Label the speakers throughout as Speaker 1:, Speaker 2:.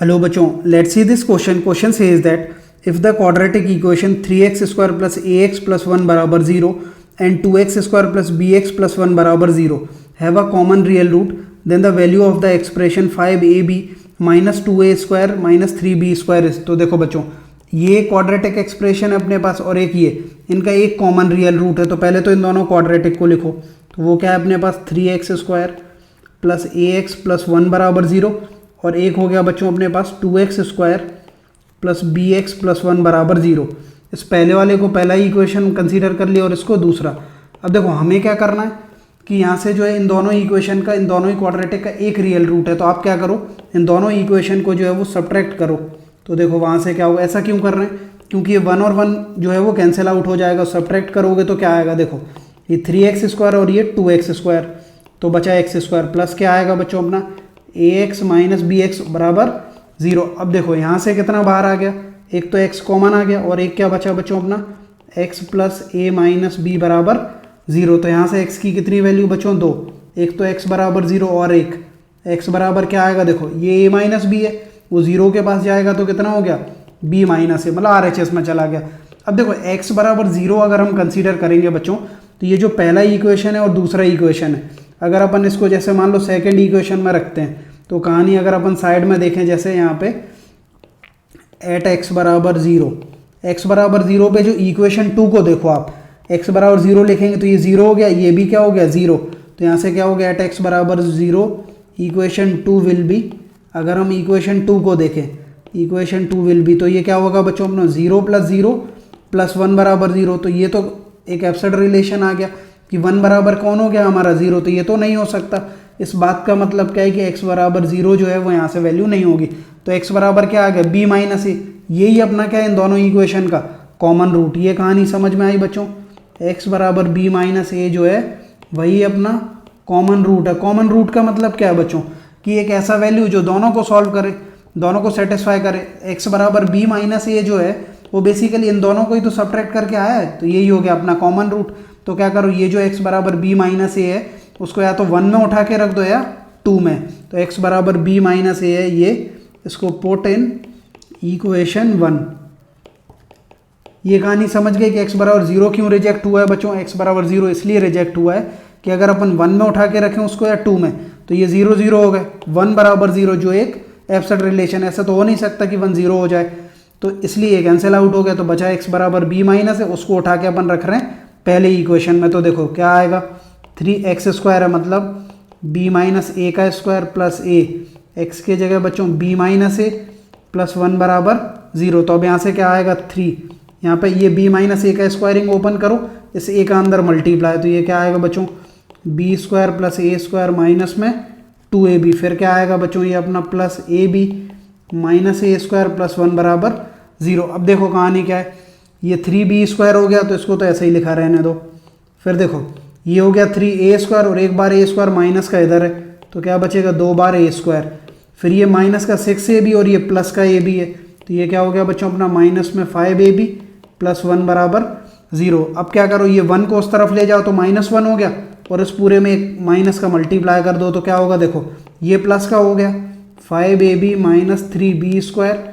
Speaker 1: Hello बच्चों, let's see this question. Question says that if the quadratic equation 3x square plus ax plus 1 बराबर 0 and 2x square plus bx plus 1 बराबर 0 have a common real root, then the value of the expression 5ab minus 2a square minus 3b square is. तो देखो बच्चों, ये quadratic expression है अपने पास और एक ये, इनका एक कॉमन रियल रूट है। तो पहले तो इन दोनों क्वाड्रेटिक को लिखो। तो वो क्या है अपने पास 3x square plus ax plus 1 बराबर 0 और एक हो गया बच्चों अपने पास 2x square plus bx plus 1 बराबर 0। इस पहले वाले को पहला ही इक्वेशन कंसीडर कर लिया और इसको दूसरा। अब देखो हमें क्या करना है कि यहाँ से जो है इन दोनों इक्वेशन का, इन दोनों ही क्वाड्रेटिक का एक रियल रूट है। तो आप क्या करो, इन दोनों इक्वेशन को जो है वो सब्ट्रैक्ट करो। तो देखो वहाँ से क्या होगा, ऐसा क्यों कर रहे हैं, क्योंकि ये 1 और 1 जो है वो कैंसिल आउट हो जाएगा। सब्ट्रैक्ट करोगे तो क्या आएगा, देखो ये 3x स्क्वायर और ये 2x स्क्वायर, तो बचा x स्क्वायर प्लस क्या आएगा बच्चों अपना ax माइनस bx बराबर 0। अब देखो यहाँ से कितना बाहर आ गया, एक तो x कॉमन आ गया और एक क्या बचा बच्चों अपना x plus a minus b बराबर 0। तो यहाँ से x की कितनी वैल्यू बच्चों, 2। एक तो x बराबर 0 और एक x बराबर क्या आएगा, देखो ये a माइनस b है, वो 0 के पास जाएगा तो कितना हो गया b माइनस a, मतलब RHS में चला गया। अब देखो x बराबर 0 अगर हम कंसीडर करेंगे बच्चों, तो ये जो पहला इक्वेशन है और दूसरा इक्वेशन है, अगर अपन इसको जैसे मान लो सेकंड इक्वेशन में रखते हैं तो कहानी अगर अपन साइड में देखें, जैसे यहाँ पे एट x बराबर 0, x बराबर 0 पे जो इक्वेशन 2 को देखो आप, x बराबर 0 लिखेंगे तो ये 0 हो गया, ये भी क्या हो गया 0। तो यहाँ से क्या हो गया एट x बराबर 0 इक्वेशन 2 विल बी, अगर हम इक्वेशन 2 को देखें इक्वेशन 2 विल बी, तो ये क्या होगा बच्चों अपना 0 प्लस 0 प्लस 1 बराबर 0। तो ये तो एक एब्सर्ड रिलेशन आ गया कि 1 बराबर कौन हो गया हमारा 0, तो ये तो नहीं हो सकता। इस बात का मतलब क्या है कि x बराबर 0 जो है वो यहाँ से वैल्यू नहीं होगी। तो x बराबर क्या आ गया b माइनस ए, यही अपना क्या है इन दोनों इक्वेशन का कॉमन रूट। ये कहानी समझ में आई बच्चों, x बराबर b माइनस ए जो है वही अपना कॉमन रूट है। कॉमन रूट का मतलब क्या है बच्चों, कि एक ऐसा वैल्यू जो दोनों को सॉल्व करे, दोनों को सेटिस्फाई करे। x बराबर b माइनस ए जो है वो बेसिकली इन दोनों को ही तो सब्ट्रैक्ट करके आया है, तो यही हो गया अपना कॉमन रूट। तो क्या करो, ये जो x बराबर b माइनस ए है उसको या तो 1 में उठा के रख दो या 2 में। तो x बराबर b माइनस ए है, ये इसको पुट इन इक्वेशन 1। ये कहानी समझ गए कि x बराबर 0 क्यों रिजेक्ट हुआ है बच्चों। x बराबर 0 इसलिए रिजेक्ट हुआ है कि अगर अपन 1 में उठा के रखें उसको या 2 में, तो ये 0 0 हो गए। 1 बराबर 0 जो एक एब्सर्ड रिलेशन, ऐसा तो हो नहीं सकता कि 1 0 हो जाए, तो इसलिए कैंसिल आउट हो गया। तो बचा x बराबर b माइनस है, उसको उठा के अपन रख रहे हैं पहले इक्वेशन में। तो देखो क्या आएगा, 3x स्क्वायर है मतलब b माइनस ए का स्क्वायर प्लस a, x के जगह बच्चों b माइनस ए प्लस 1 बराबर 0। तो अब यहाँ से क्या आएगा 3, यहाँ पे ये b माइनस ए का स्क्वायरिंग ओपन करो, इस a का अंदर मल्टीप्लाई, तो ये क्या आएगा बच्चों b square plus a square minus में 2ab, फिर क्या आएगा बच्चों ये अपना प्लस ab माइनस ए स्क्वायर प्लस 1 बराबर 0। अब देखो कहानी क्या है, ये 3b स्क्वायर हो गया तो इसको तो ऐसे ही लिखा रहने दो। फिर देखो ये हो गया 3a स्क्वायर और एक बार a स्क्वायर माइनस का इधर है, तो क्या बचेगा 2 बार a स्क्वायर, फिर ये माइनस का 6ab और ये प्लस का a भी है, तो ये क्या हो गया बच्चों अपना माइनस में 5ab प्लस 1 बराबर 0। अब क्या करो, ये 1 को उस तरफ ले जाओ तो माइनस 1 हो गया और इस पूरे में एक माइनस का मल्टीप्लाई कर दो, तो क्या होगा देखो ये प्लस का हो गया 5ab minus 3b square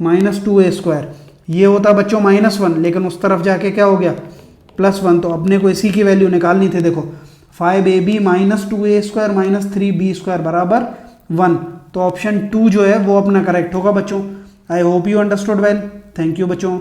Speaker 1: minus 2a square. ये होता बच्चों -1, लेकिन उस तरफ जाके क्या हो गया +1, तो अपने को इसी की वैल्यू निकालनी थी। देखो 5ab minus 2a square minus 3b square बराबर 1, तो ऑप्शन 2 जो है वो अपना करेक्ट होगा बच्चों। I hope you understood well. Thank you बच्चों।